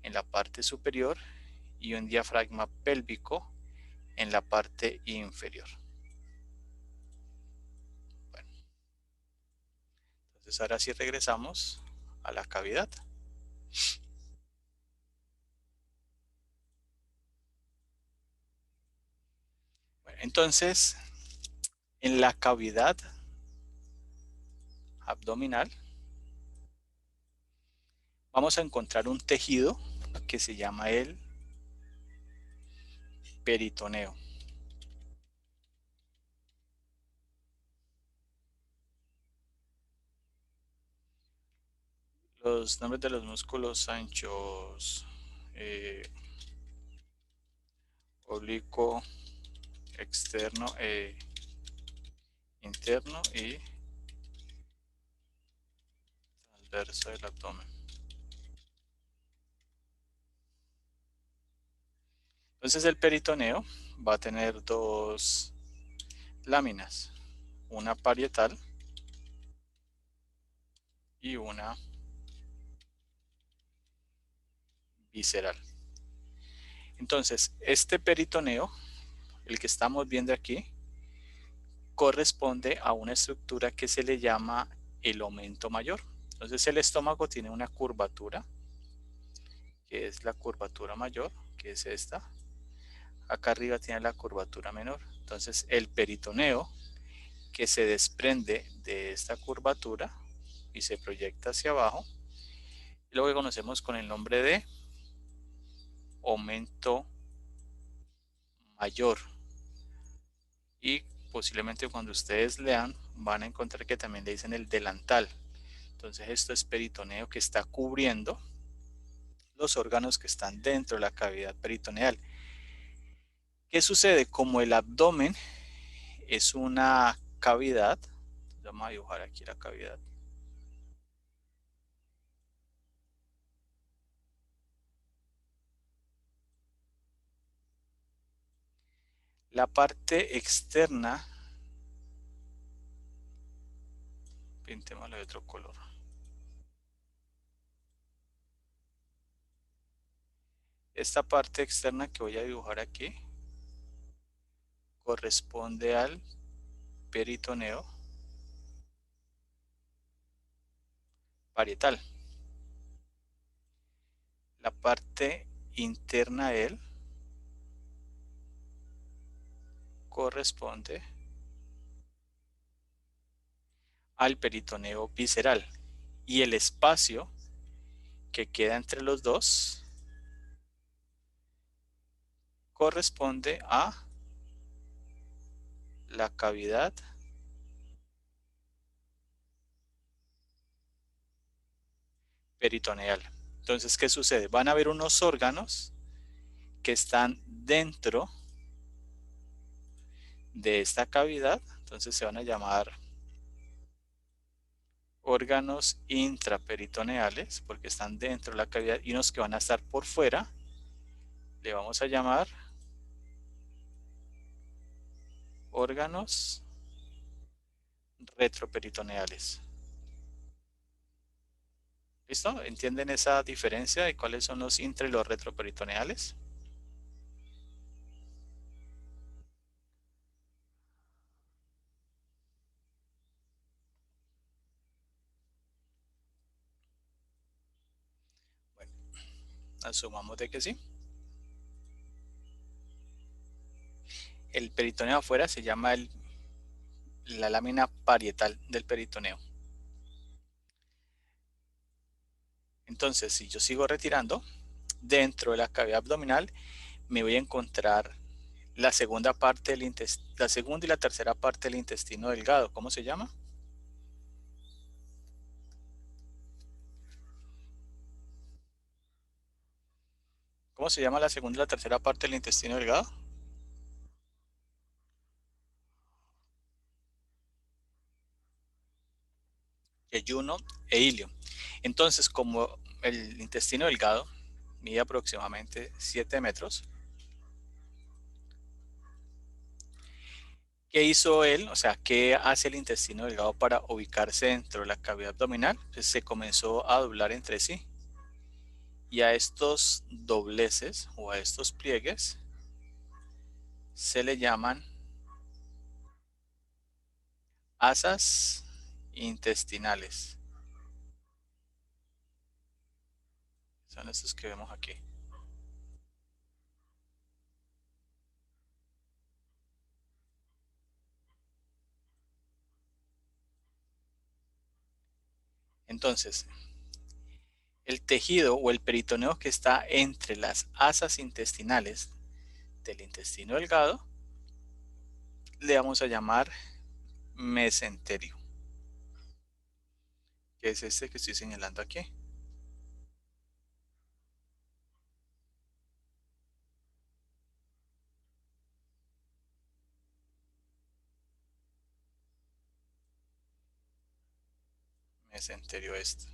en la parte superior y un diafragma pélvico en la parte inferior. Bueno, entonces ahora sí regresamos a la cavidad. Bueno, entonces, en la cavidad abdominal vamos a encontrar un tejido que se llama el peritoneo. Los nombres de los músculos anchos, oblicuo, externo e interno y transverso del abdomen. Entonces el peritoneo va a tener dos láminas, una parietal y una visceral. Entonces este peritoneo, el que estamos viendo aquí, corresponde a una estructura que se le llama el aumento mayor. Entonces el estómago tiene una curvatura, que es la curvatura mayor, que es esta. Acá arriba tiene la curvatura menor. Entonces el peritoneo, que se desprende de esta curvatura y se proyecta hacia abajo, lo que conocemos con el nombre de aumento mayor. Y posiblemente cuando ustedes lean van a encontrar que también le dicen el delantal. Entonces esto es peritoneo que está cubriendo los órganos que están dentro de la cavidad peritoneal. ¿Qué sucede? Como el abdomen es una cavidad, vamos a dibujar aquí la cavidad. La parte externa, pintémoslo de otro color. Esta parte externa que voy a dibujar aquí corresponde al peritoneo parietal. La parte interna de él corresponde al peritoneo visceral y el espacio que queda entre los dos corresponde a la cavidad peritoneal. Entonces, ¿qué sucede? Van a haber unos órganos que están dentro de esta cavidad, entonces se van a llamar órganos intraperitoneales porque están dentro de la cavidad, y unos que van a estar por fuera le vamos a llamar órganos retroperitoneales. ¿Listo? ¿Entienden esa diferencia de cuáles son los intra y los retroperitoneales? Bueno, asumamos de que sí. El peritoneo afuera se llama la lámina parietal del peritoneo. Entonces, si yo sigo retirando, dentro de la cavidad abdominal me voy a encontrar la segunda parte del la segunda y la tercera parte del intestino delgado. ¿Cómo se llama? ¿Cómo se llama la segunda y la tercera parte del intestino delgado? Yeyuno e ilio. Entonces, como el intestino delgado mide aproximadamente 7 metros, ¿qué hizo él? O sea, ¿qué hace el intestino delgado para ubicarse dentro de la cavidad abdominal? Pues se comenzó a doblar entre sí. Y a estos dobleces o a estos pliegues se le llaman asas intestinales. Son estos que vemos aquí. Entonces, el tejido o el peritoneo que está entre las asas intestinales del intestino delgado le vamos a llamar mesenterio, que es este que estoy señalando aquí. Mesenterio este.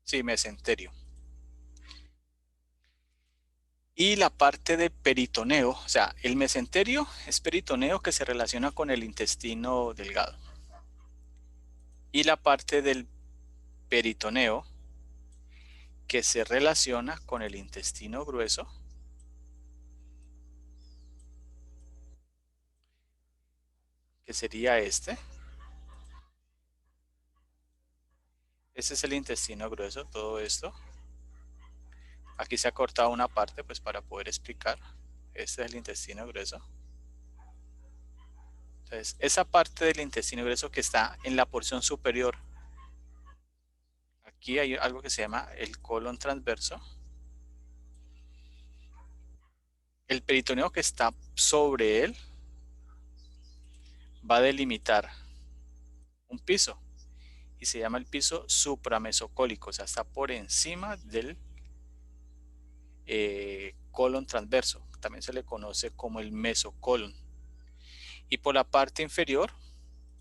Sí, mesenterio. Y la parte de peritoneo, o sea, el mesenterio es peritoneo que se relaciona con el intestino delgado. Y la parte del peritoneo que se relaciona con el intestino grueso, que sería este. Este es el intestino grueso, todo esto. Aquí se ha cortado una parte pues para poder explicar. Este es el intestino grueso. Entonces, esa parte del intestino grueso que está en la porción superior, aquí hay algo que se llama el colon transverso. El peritoneo que está sobre él va a delimitar un piso y se llama el piso supramesocólico, o sea, está por encima del colon transverso. También se le conoce como el mesocolon. Y por la parte inferior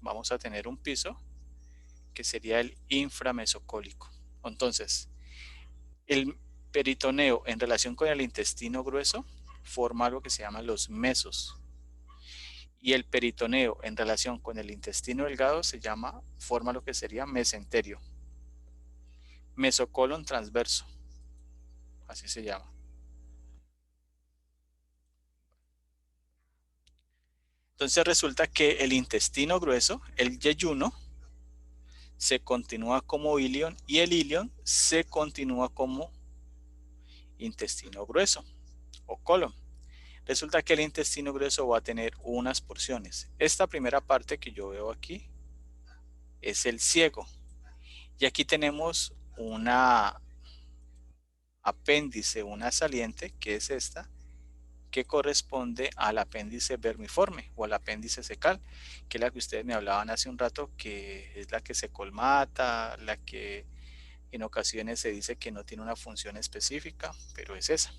vamos a tener un piso que sería el inframesocólico. Entonces, el peritoneo en relación con el intestino grueso forma algo que se llama los mesos. Y el peritoneo en relación con el intestino delgado forma lo que sería mesenterio. Mesocolon transverso. Así se llama. Entonces resulta que el intestino grueso, el yeyuno, se continúa como ilion y el ilion se continúa como intestino grueso o colon. Resulta que el intestino grueso va a tener unas porciones. Esta primera parte que yo veo aquí es el ciego. Y aquí tenemos una apéndice, una saliente, que es esta, que corresponde al apéndice vermiforme o al apéndice secal, que es la que ustedes me hablaban hace un rato, que es la que se colmata, la que en ocasiones se dice que no tiene una función específica, pero es esa.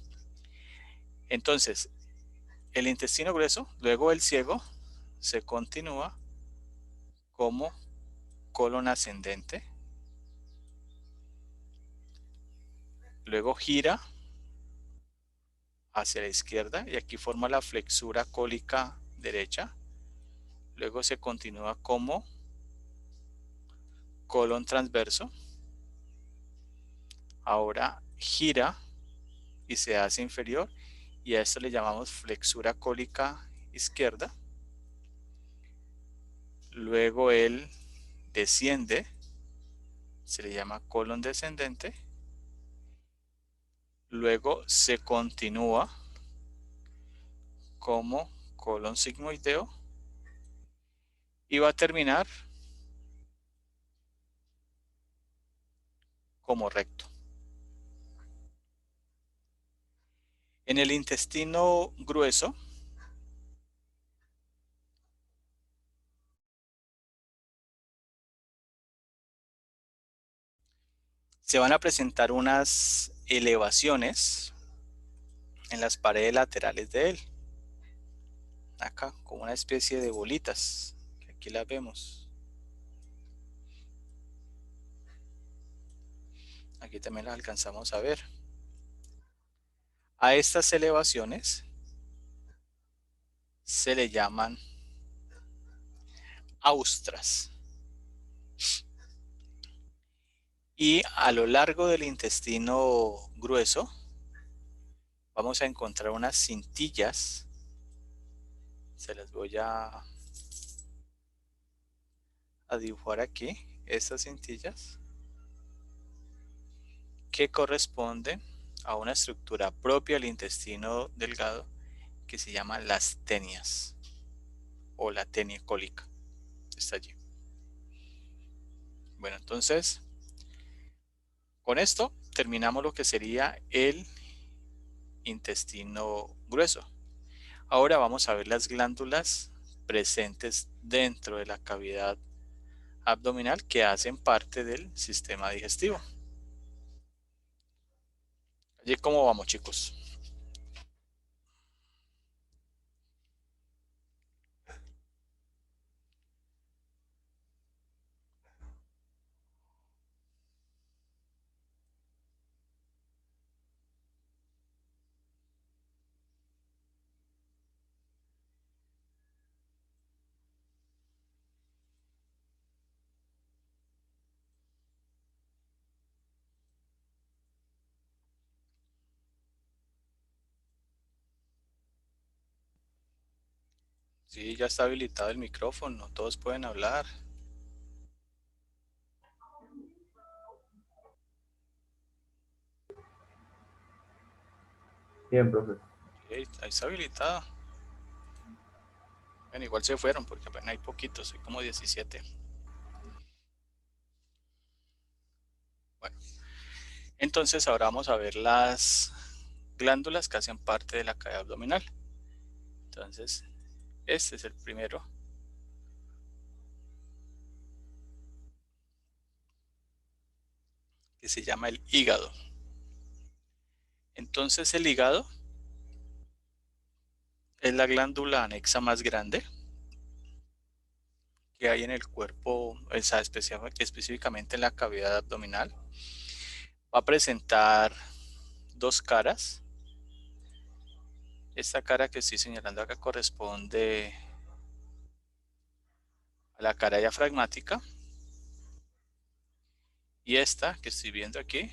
Entonces, el intestino grueso, luego el ciego, se continúa como colon ascendente, luego gira hacia la izquierda y aquí forma la flexura cólica derecha, luego se continúa como colon transverso, ahora gira y se hace inferior y a esto le llamamos flexura cólica izquierda, luego él desciende, se le llama colon descendente, luego se continúa como colon sigmoideo y va a terminar como recto. En el intestino grueso se van a presentar unas elevaciones en las paredes laterales de él. Acá, como una especie de bolitas, que aquí las vemos. Aquí también las alcanzamos a ver. A estas elevaciones se le llaman austras. Y a lo largo del intestino grueso vamos a encontrar unas cintillas. Se las voy a dibujar aquí, estas cintillas, que corresponden a una estructura propia del intestino delgado que se llama las tenias o la tenia cólica. Está allí. Bueno, entonces, con esto terminamos lo que sería el intestino grueso. Ahora vamos a ver las glándulas presentes dentro de la cavidad abdominal que hacen parte del sistema digestivo. Allí, ¿cómo vamos, chicos? Sí, ya está habilitado el micrófono, todos pueden hablar. Bien, profe. Sí, ahí está habilitado. Bueno, igual se fueron porque apenas hay poquitos, hay como 17. Bueno, entonces ahora vamos a ver las glándulas que hacen parte de la cavidad abdominal. Entonces, este es el primero, que se llama el hígado. Entonces el hígado es la glándula anexa más grande que hay en el cuerpo, específicamente en la cavidad abdominal. Va a presentar dos caras. Esta cara que estoy señalando acá corresponde a la cara diafragmática. Y esta que estoy viendo aquí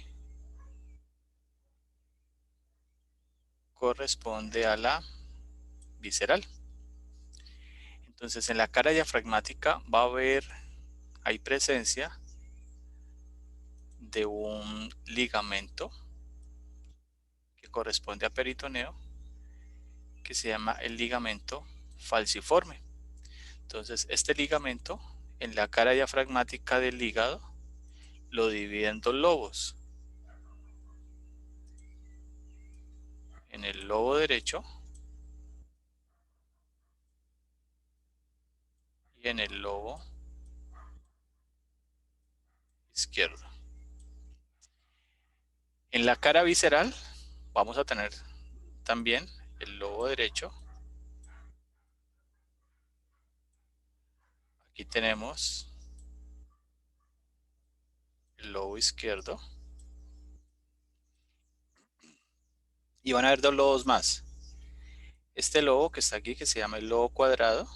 corresponde a la visceral. Entonces en la cara diafragmática hay presencia de un ligamento que corresponde a peritoneo, que se llama el ligamento falciforme. Entonces este ligamento en la cara diafragmática del hígado lo divide en dos lobos. En el lobo derecho y en el lobo izquierdo. En la cara visceral vamos a tener también el lobo derecho. Aquí tenemos el lobo izquierdo. Y van a haber dos lobos más. Este lobo que está aquí, que se llama el lobo cuadrado.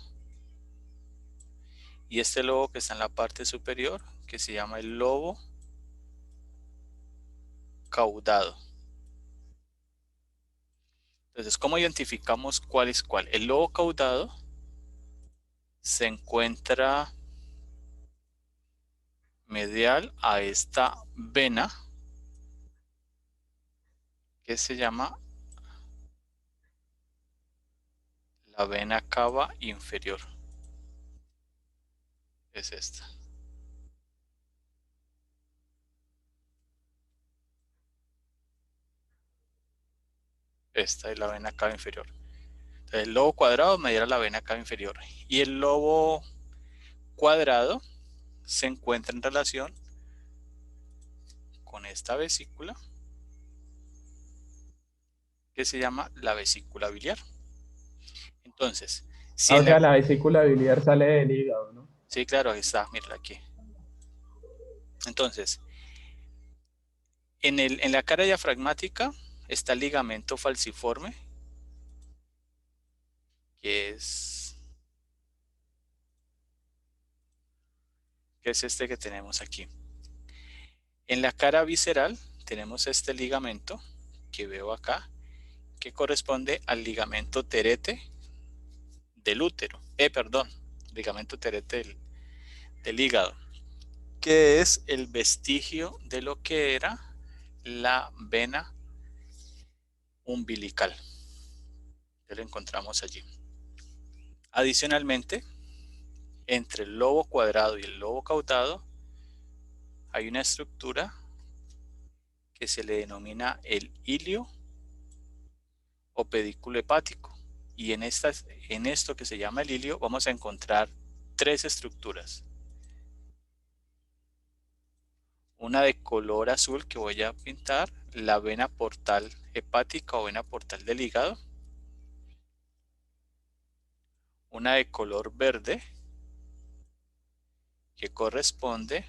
Y este lobo que está en la parte superior, que se llama el lobo caudado. Entonces, ¿cómo identificamos cuál es cuál? El lobo caudado se encuentra medial a esta vena que se llama la vena cava inferior. Es esta. Esta es la vena cava inferior. Entonces, el lobo cuadrado medial a la vena cava inferior. Y el lobo cuadrado se encuentra en relación con esta vesícula que se llama la vesícula biliar. Entonces, si Ah, o en la... sea, la vesícula biliar sale del hígado, ¿no? Sí, claro, ahí está, mira aquí. Entonces, en la cara diafragmática está el ligamento falciforme, que es este que tenemos aquí. En la cara visceral tenemos este ligamento que veo acá, que corresponde al ligamento terete del útero. Perdón, ligamento terete del hígado, que es el vestigio de lo que era la vena umbilical. Que lo encontramos allí. Adicionalmente, entre el lobo cuadrado y el lobo caudado hay una estructura que se le denomina el hilio o pedículo hepático. Y en esto que se llama el hilio vamos a encontrar tres estructuras. Una de color azul que voy a pintar, la vena portal hepática o vena portal del hígado. Una de color verde que corresponde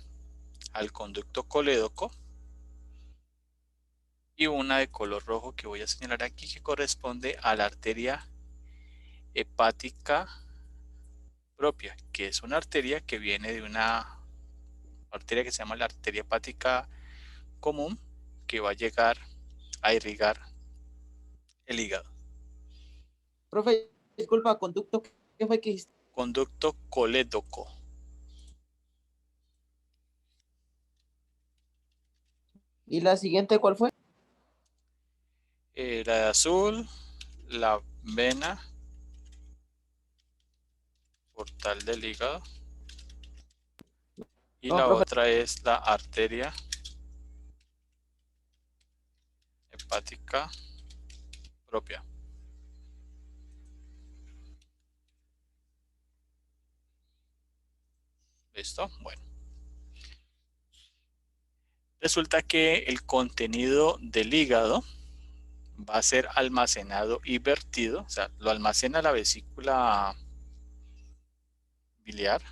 al conducto colédoco. Y una de color rojo que voy a señalar aquí que corresponde a la arteria hepática propia, que es una arteria que viene de una arteria que se llama la arteria hepática común, que va a llegar a irrigar el hígado. Profe, disculpa, conducto. ¿Qué fue que dijiste? Conducto colédoco. ¿Y la siguiente cuál fue? La de azul, la vena portal del hígado. Y No, la profe. otra es la arteria hepática propia. ¿Listo? Bueno. Resulta que el contenido del hígado va a ser almacenado y vertido, o sea, lo almacena la vesícula biliar,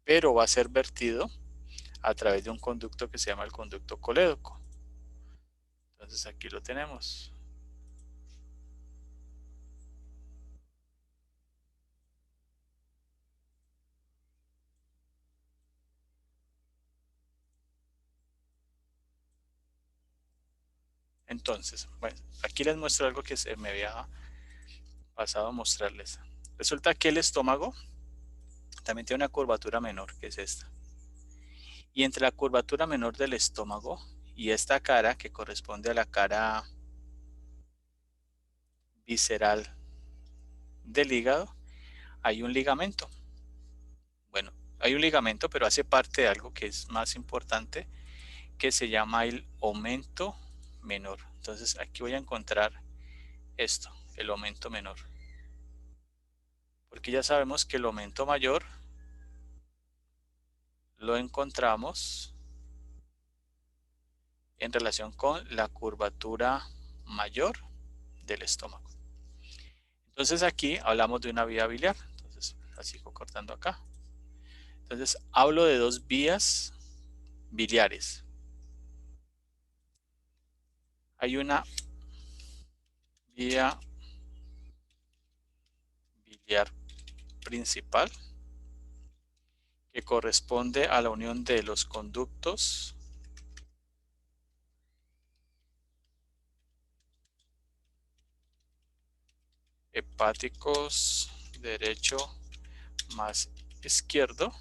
pero va a ser vertido a través de un conducto que se llama el conducto colédoco. Entonces aquí lo tenemos. Entonces, bueno, aquí les muestro algo que se me había pasado a mostrarles. Resulta que el estómago también tiene una curvatura menor, que es esta. Y entre la curvatura menor del estómago y esta cara, que corresponde a la cara visceral del hígado, hay un ligamento. Bueno, hay un ligamento, pero hace parte de algo que es más importante, que se llama el aumento menor. Entonces aquí voy a encontrar esto, el aumento menor. Porque ya sabemos que el aumento mayor lo encontramos en relación con la curvatura mayor del estómago. Entonces aquí hablamos de una vía biliar. Entonces la sigo cortando acá. Entonces hablo de dos vías biliares. Hay una vía biliar principal que corresponde a la unión de los conductos hepáticos derecho más izquierdo,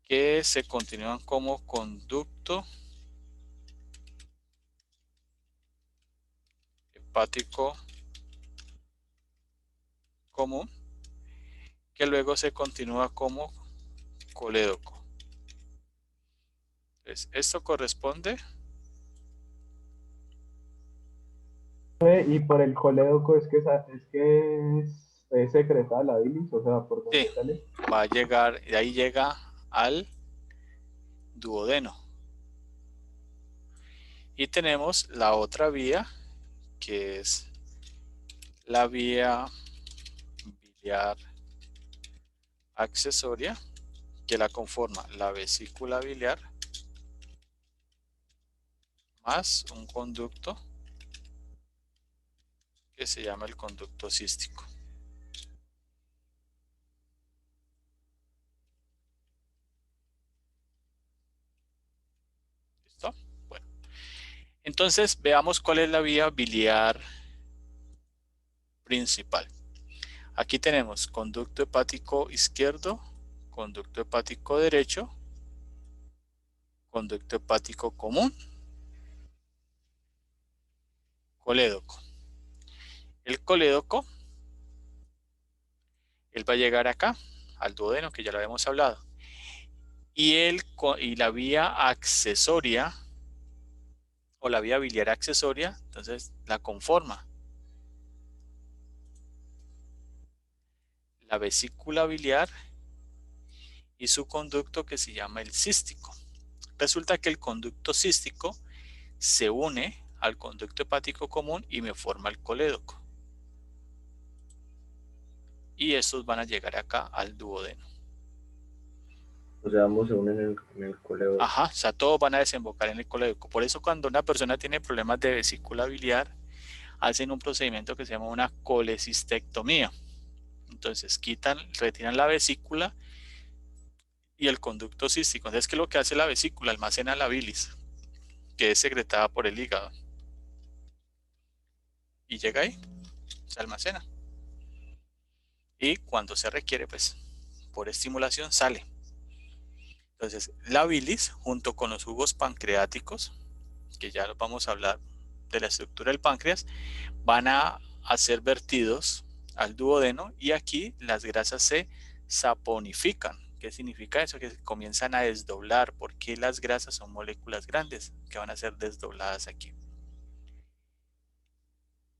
que se continúan como conducto hepático común, que luego se continúa como colédoco. Entonces, esto corresponde. Y por el colédoco es secretada la bilis, o sea, por Sí, donde sale. va a llegar, de ahí llega al duodeno. Y tenemos la otra vía, que es la vía biliar accesoria, que la conforma la vesícula biliar más un conducto que se llama el conducto cístico. ¿Listo? Bueno, entonces veamos cuál es la vía biliar principal. Aquí tenemos conducto hepático izquierdo, conducto hepático derecho, conducto hepático común, colédoco. El colédoco, él va a llegar acá, al duodeno, que ya lo habíamos hablado. Y la vía accesoria, o la vía biliar accesoria, entonces la conforma la vesícula biliar y su conducto que se llama el cístico. Resulta que el conducto cístico se une al conducto hepático común y me forma el colédoco. Y estos van a llegar acá al duodeno. O sea, ambos se unen en el colédoco. Ajá, o sea, todos van a desembocar en el colédoco. Por eso cuando una persona tiene problemas de vesícula biliar, hacen un procedimiento que se llama una colecistectomía. Entonces retiran la vesícula y el conducto cístico. Entonces, ¿qué es lo que hace la vesícula? Almacena la bilis, que es secretada por el hígado. Y llega ahí, se almacena. y cuando se requiere, pues por estimulación sale. Entonces, la bilis junto con los jugos pancreáticos, que ya vamos a hablar de la estructura del páncreas, van a ser vertidos al duodeno y aquí las grasas se saponifican. ¿Qué significa eso? Que comienzan a desdoblar, porque las grasas son moléculas grandes que van a ser desdobladas aquí.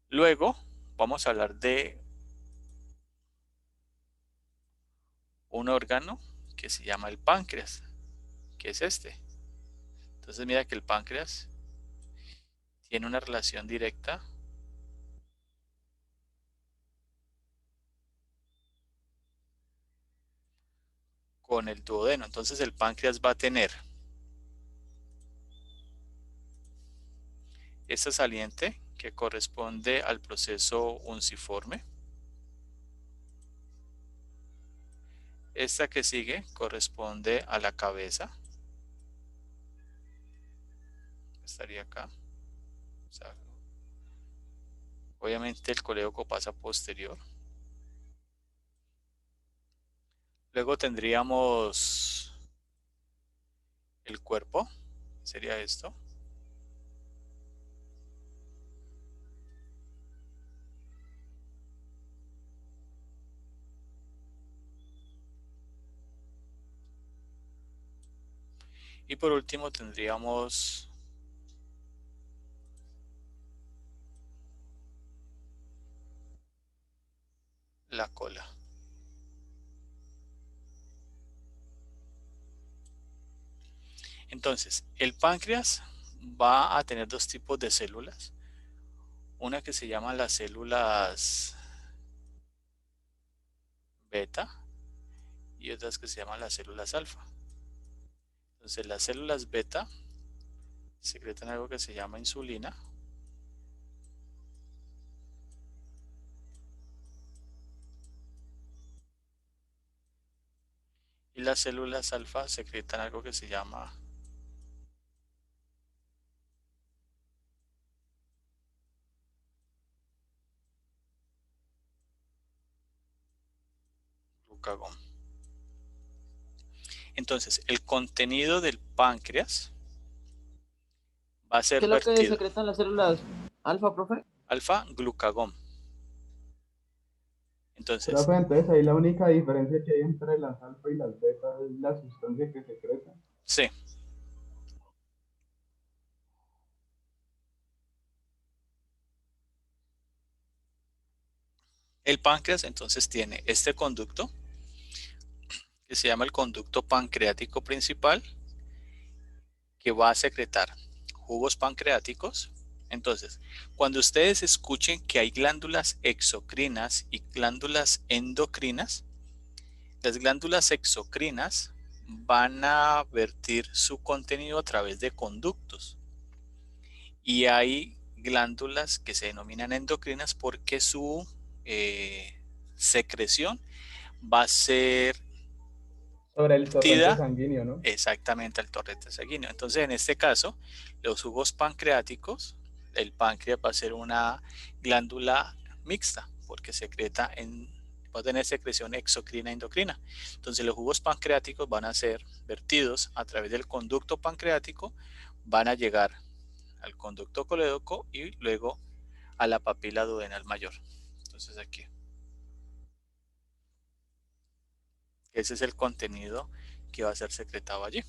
Luego vamos a hablar de un órgano que se llama el páncreas, que es este. Entonces mira que el páncreas tiene una relación directa con el duodeno. Entonces el páncreas va a tener esta saliente que corresponde al proceso unciforme. Esta que sigue corresponde a la cabeza. Estaría acá. O sea, obviamente el colédoco pasa posterior. Luego tendríamos el cuerpo. Sería esto. Y por último tendríamos la cola. Entonces, el páncreas va a tener dos tipos de células. Una que se llama las células beta y otras que se llaman las células alfa. Entonces, las células beta secretan algo que se llama insulina. Y las células alfa secretan algo que se llama glucagón. Entonces, el contenido del páncreas va a ser ¿Qué es lo que vertido. secretan las células alfa, profe? Alfa, glucagón. Entonces, Profe, entonces ahí la única diferencia que hay entre las alfa y las beta es la sustancia que secretan. sí. El páncreas entonces tiene este conducto que se llama el conducto pancreático principal, que va a secretar jugos pancreáticos. Entonces, cuando ustedes escuchen que hay glándulas exocrinas y glándulas endocrinas, las glándulas exocrinas van a vertir su contenido a través de conductos. Y hay glándulas que se denominan endocrinas porque su secreción va a ser Sobre el torrente vertida sanguíneo, ¿no? exactamente al torrente sanguíneo. Entonces, en este caso, los jugos pancreáticos, el páncreas va a ser una glándula mixta, porque va a tener secreción exocrina e endocrina. Entonces, los jugos pancreáticos van a ser vertidos a través del conducto pancreático, van a llegar al conducto colédoco y luego a la papila duodenal mayor. Entonces, aquí. Ese es el contenido que va a ser secretado allí.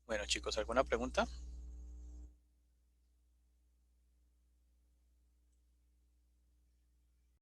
Bueno, chicos, ¿alguna pregunta?